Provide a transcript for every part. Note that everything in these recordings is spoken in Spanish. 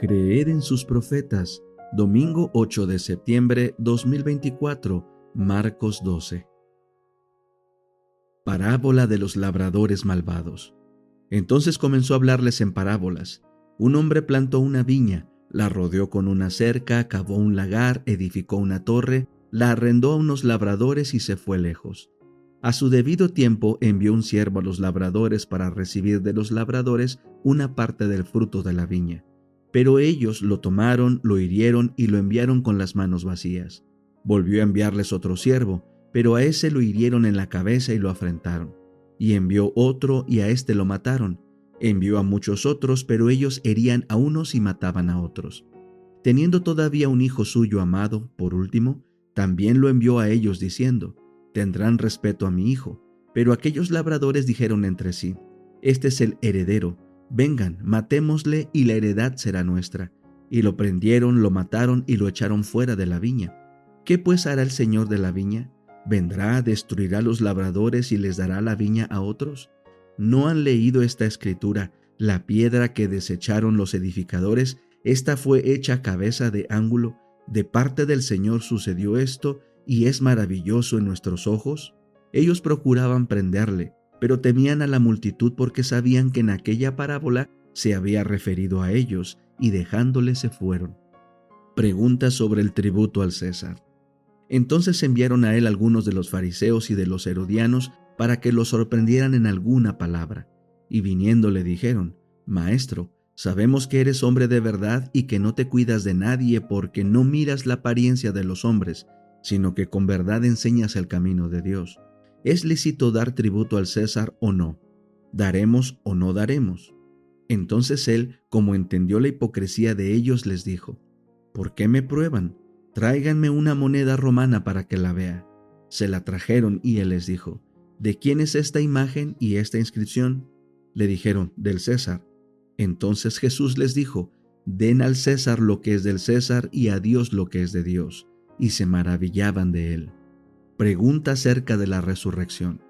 Creed en sus profetas. Domingo 8 de septiembre 2024, Marcos 12. Parábola de los labradores malvados. Entonces comenzó a hablarles en parábolas. Un hombre plantó una viña, la rodeó con una cerca, cavó un lagar, edificó una torre, la arrendó a unos labradores y se fue lejos. A su debido tiempo envió un siervo a los labradores para recibir de los labradores una parte del fruto de la viña. Pero ellos lo tomaron, lo hirieron y lo enviaron con las manos vacías. Volvió a enviarles otro siervo, pero a ese lo hirieron en la cabeza y lo afrentaron. Y envió otro y a este lo mataron. Envió a muchos otros, pero ellos herían a unos y mataban a otros. Teniendo todavía un hijo suyo amado, por último, también lo envió a ellos diciendo: tendrán respeto a mi hijo. Pero aquellos labradores dijeron entre sí: este es el heredero. Vengan, matémosle y la heredad será nuestra. Y lo prendieron, lo mataron y lo echaron fuera de la viña. ¿Qué pues hará el señor de la viña? ¿Vendrá, destruirá a los labradores y les dará la viña a otros? ¿No han leído esta escritura? La piedra que desecharon los edificadores, esta fue hecha cabeza de ángulo. De parte del Señor sucedió esto, y es maravilloso en nuestros ojos. Ellos procuraban prenderle, pero temían a la multitud porque sabían que en aquella parábola se había referido a ellos, y dejándole se fueron. Pregunta sobre el tributo al César. Entonces enviaron a él algunos de los fariseos y de los herodianos para que lo sorprendieran en alguna palabra. Y viniendo le dijeron: Maestro, sabemos que eres hombre de verdad y que no te cuidas de nadie porque no miras la apariencia de los hombres, sino que con verdad enseñas el camino de Dios. ¿Es lícito dar tributo al César o no? ¿Daremos o no daremos? Entonces él, como entendió la hipocresía de ellos, les dijo: ¿por qué me prueban? Tráiganme una moneda romana para que la vea. Se la trajeron y él les dijo: ¿de quién es esta imagen y esta inscripción? Le dijeron: del César. Entonces Jesús les dijo: den al César lo que es del César y a Dios lo que es de Dios. Y se maravillaban de él. Pregunta acerca de la resurrección.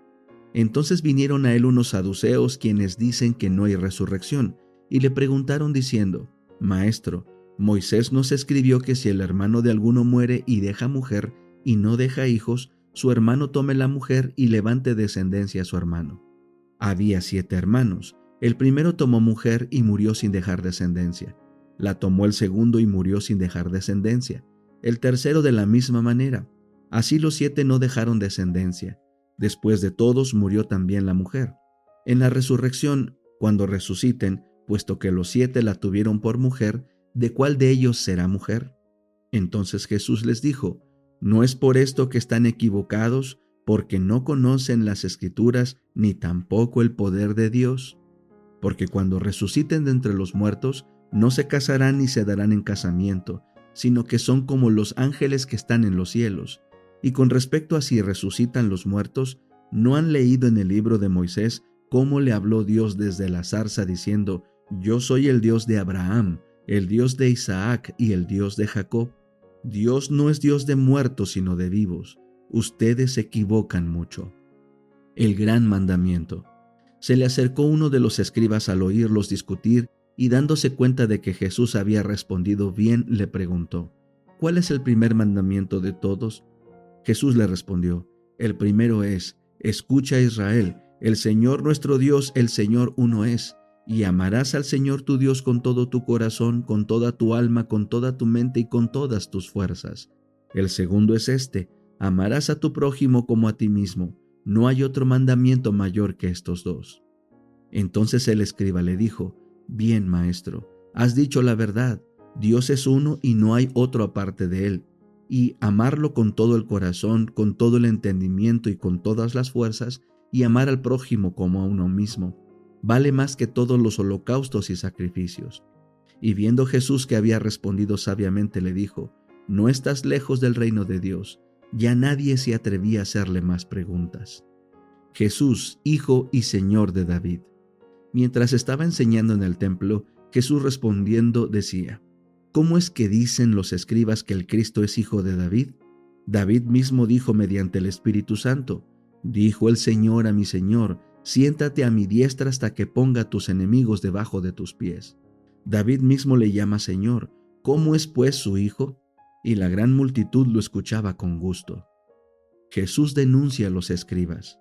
Entonces vinieron a él unos saduceos quienes dicen que no hay resurrección, y le preguntaron diciendo: Maestro, Moisés nos escribió que si el hermano de alguno muere y deja mujer y no deja hijos, su hermano tome la mujer y levante descendencia a su hermano. Había 7 hermanos. El primero tomó mujer y murió sin dejar descendencia. La tomó el segundo y murió sin dejar descendencia. El tercero de la misma manera. Así los 7 no dejaron descendencia. Después de todos murió también la mujer. En la resurrección, cuando resuciten, puesto que los 7 la tuvieron por mujer, ¿de cuál de ellos será mujer? Entonces Jesús les dijo: no es por esto que están equivocados, porque no conocen las Escrituras ni tampoco el poder de Dios. Porque cuando resuciten de entre los muertos, no se casarán ni se darán en casamiento, sino que son como los ángeles que están en los cielos. Y con respecto a si resucitan los muertos, ¿no han leído en el libro de Moisés cómo le habló Dios desde la zarza diciendo: yo soy el Dios de Abraham, el Dios de Isaac y el Dios de Jacob? Dios no es Dios de muertos sino de vivos. Ustedes se equivocan mucho. El gran mandamiento. Se le acercó uno de los escribas al oírlos discutir y dándose cuenta de que Jesús había respondido bien, le preguntó: ¿cuál es el primer mandamiento de todos? Jesús le respondió: el primero es: escucha, Israel, el Señor nuestro Dios, el Señor uno es, y amarás al Señor tu Dios con todo tu corazón, con toda tu alma, con toda tu mente y con todas tus fuerzas. El segundo es este: amarás a tu prójimo como a ti mismo. No hay otro mandamiento mayor que estos dos. Entonces el escriba le dijo: bien, maestro, has dicho la verdad. Dios es uno y no hay otro aparte de él. Y amarlo con todo el corazón, con todo el entendimiento y con todas las fuerzas, y amar al prójimo como a uno mismo, vale más que todos los holocaustos y sacrificios. Y viendo Jesús que había respondido sabiamente, le dijo: no estás lejos del reino de Dios. Ya nadie se atrevía a hacerle más preguntas. Jesús, Hijo y Señor de David. Mientras estaba enseñando en el templo, Jesús respondiendo decía: ¿cómo es que dicen los escribas que el Cristo es hijo de David? David mismo dijo mediante el Espíritu Santo: dijo el Señor a mi Señor: siéntate a mi diestra hasta que ponga tus enemigos debajo de tus pies. David mismo le llama Señor. ¿Cómo es pues su hijo? Y la gran multitud lo escuchaba con gusto. Jesús denuncia a los escribas.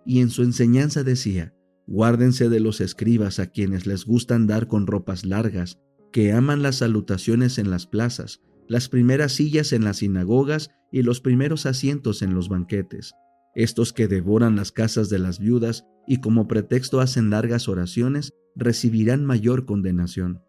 Y en su enseñanza decía: guárdense de los escribas, a quienes les gusta andar con ropas largas, que aman las salutaciones en las plazas, las primeras sillas en las sinagogas y los primeros asientos en los banquetes. Estos que devoran las casas de las viudas y como pretexto hacen largas oraciones, recibirán mayor condenación.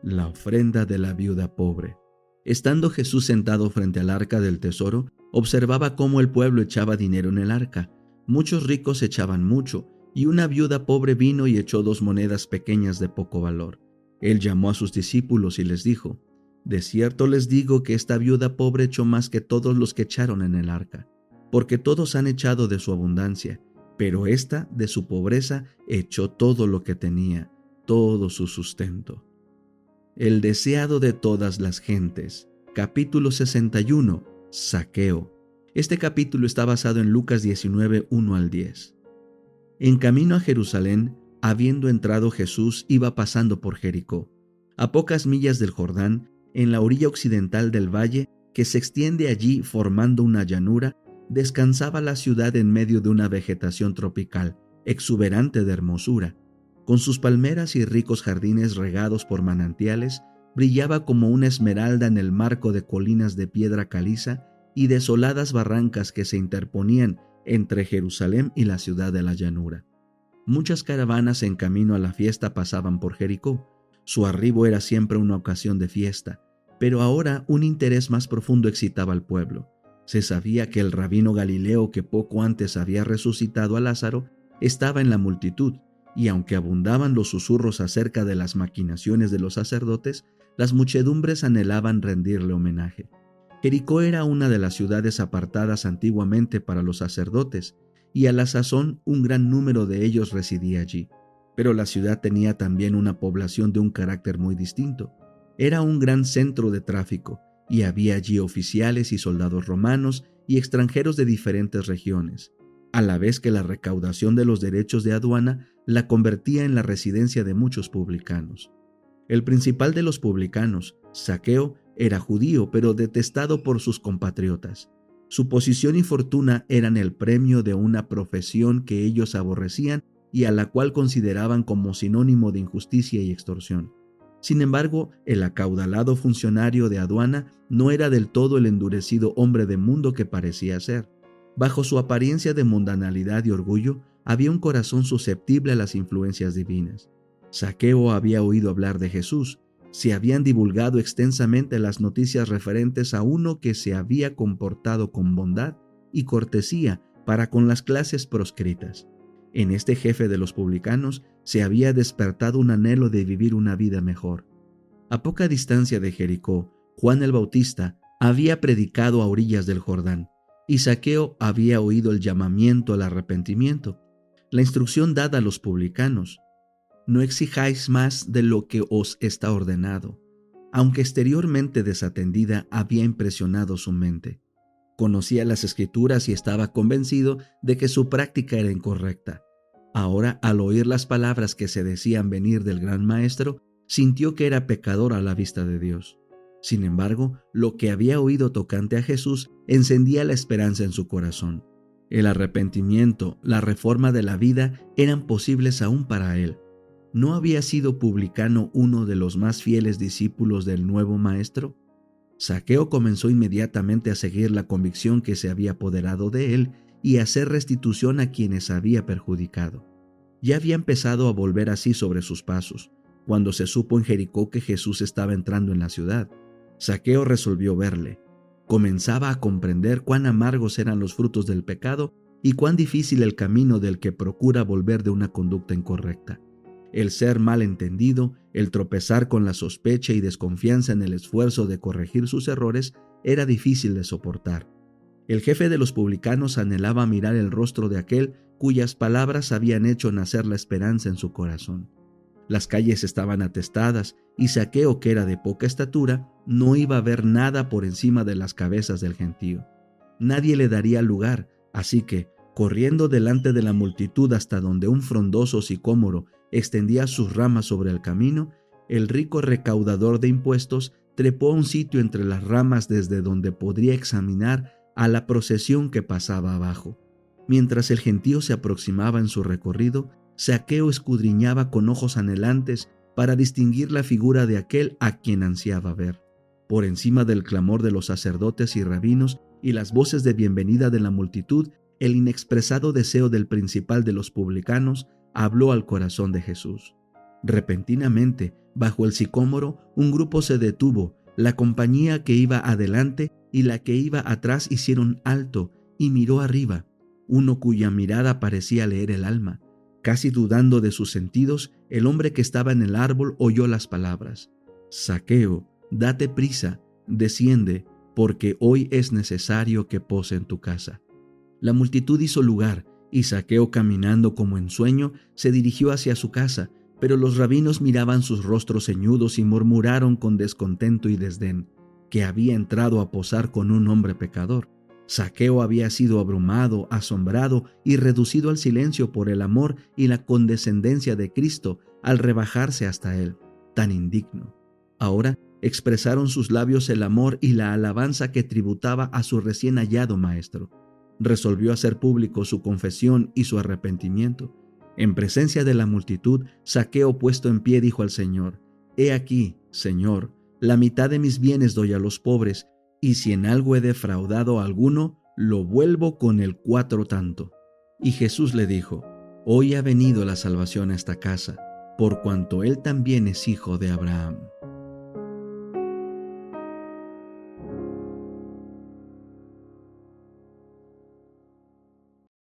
La ofrenda de la viuda pobre. Estando Jesús sentado frente al arca del tesoro, observaba cómo el pueblo echaba dinero en el arca. Muchos ricos echaban mucho, y una viuda pobre vino y echó 2 monedas pequeñas de poco valor. Él llamó a sus discípulos y les dijo: de cierto les digo que esta viuda pobre echó más que todos los que echaron en el arca, porque todos han echado de su abundancia, pero ésta de su pobreza echó todo lo que tenía, todo su sustento. El deseado de todas las gentes. Capítulo 61. Zaqueo. Este capítulo está basado en Lucas 19, 1 al 10. En camino a Jerusalén, habiendo entrado Jesús, iba pasando por Jericó. A pocas millas del Jordán, en la orilla occidental del valle, que se extiende allí formando una llanura, descansaba la ciudad en medio de una vegetación tropical, exuberante de hermosura. Con sus palmeras y ricos jardines regados por manantiales, brillaba como una esmeralda en el marco de colinas de piedra caliza y desoladas barrancas que se interponían entre Jerusalén y la ciudad de la llanura. Muchas caravanas en camino a la fiesta pasaban por Jericó. Su arribo era siempre una ocasión de fiesta, pero ahora un interés más profundo excitaba al pueblo. Se sabía que el rabino Galileo, que poco antes había resucitado a Lázaro, estaba en la multitud, y aunque abundaban los susurros acerca de las maquinaciones de los sacerdotes, las muchedumbres anhelaban rendirle homenaje. Jericó era una de las ciudades apartadas antiguamente para los sacerdotes, y a la sazón un gran número de ellos residía allí. Pero la ciudad tenía también una población de un carácter muy distinto. Era un gran centro de tráfico, y había allí oficiales y soldados romanos y extranjeros de diferentes regiones, a la vez que la recaudación de los derechos de aduana la convertía en la residencia de muchos publicanos. El principal de los publicanos, Zaqueo, era judío, pero detestado por sus compatriotas. Su posición y fortuna eran el premio de una profesión que ellos aborrecían y a la cual consideraban como sinónimo de injusticia y extorsión. Sin embargo, el acaudalado funcionario de aduana no era del todo el endurecido hombre de mundo que parecía ser. Bajo su apariencia de mundanalidad y orgullo, había un corazón susceptible a las influencias divinas. Zaqueo había oído hablar de Jesús. Se habían divulgado extensamente las noticias referentes a uno que se había comportado con bondad y cortesía para con las clases proscritas. En este jefe de los publicanos se había despertado un anhelo de vivir una vida mejor. A poca distancia de Jericó, Juan el Bautista había predicado a orillas del Jordán, y Zaqueo había oído el llamamiento al arrepentimiento, la instrucción dada a los publicanos: no exijáis más de lo que os está ordenado. Aunque exteriormente desatendida, había impresionado su mente. Conocía las Escrituras y estaba convencido de que su práctica era incorrecta. Ahora, al oír las palabras que se decían venir del gran maestro, sintió que era pecador a la vista de Dios. Sin embargo, lo que había oído tocante a Jesús encendía la esperanza en su corazón. El arrepentimiento, la reforma de la vida eran posibles aún para él. ¿No había sido publicano uno de los más fieles discípulos del nuevo maestro? Zaqueo comenzó inmediatamente a seguir la convicción que se había apoderado de él y a hacer restitución a quienes había perjudicado. Ya había empezado a volver así sobre sus pasos, cuando se supo en Jericó que Jesús estaba entrando en la ciudad. Zaqueo resolvió verle. Comenzaba a comprender cuán amargos eran los frutos del pecado y cuán difícil el camino del que procura volver de una conducta incorrecta. El ser mal entendido, el tropezar con la sospecha y desconfianza en el esfuerzo de corregir sus errores era difícil de soportar. El jefe de los publicanos anhelaba mirar el rostro de aquel cuyas palabras habían hecho nacer la esperanza en su corazón. Las calles estaban atestadas y Zaqueo, que era de poca estatura, no iba a ver nada por encima de las cabezas del gentío. Nadie le daría lugar, así que, corriendo delante de la multitud hasta donde un frondoso sicómoro extendía sus ramas sobre el camino, el rico recaudador de impuestos trepó a un sitio entre las ramas desde donde podría examinar a la procesión que pasaba abajo. Mientras el gentío se aproximaba en su recorrido, Zaqueo escudriñaba con ojos anhelantes para distinguir la figura de aquel a quien ansiaba ver. Por encima del clamor de los sacerdotes y rabinos y las voces de bienvenida de la multitud, el inexpresado deseo del principal de los publicanos habló al corazón de Jesús. Repentinamente, bajo el sicómoro, un grupo se detuvo. La compañía que iba adelante y la que iba atrás hicieron alto y miró arriba. Uno cuya mirada parecía leer el alma. Casi dudando de sus sentidos, el hombre que estaba en el árbol oyó las palabras: «Zaqueo, date prisa, desciende, porque hoy es necesario que pose en tu casa». La multitud hizo lugar, y Zaqueo, caminando como en sueño, se dirigió hacia su casa, pero los rabinos miraban sus rostros ceñudos y murmuraron con descontento y desdén que había entrado a posar con un hombre pecador. Zaqueo había sido abrumado, asombrado y reducido al silencio por el amor y la condescendencia de Cristo al rebajarse hasta él, tan indigno. Ahora expresaron sus labios el amor y la alabanza que tributaba a su recién hallado maestro. Resolvió hacer público su confesión y su arrepentimiento. En presencia de la multitud, Zaqueo, puesto en pie, dijo al Señor: «He aquí, Señor, la mitad de mis bienes doy a los pobres, y si en algo he defraudado a alguno, lo vuelvo con el 4 tanto». Y Jesús le dijo: «Hoy ha venido la salvación a esta casa, por cuanto él también es hijo de Abraham».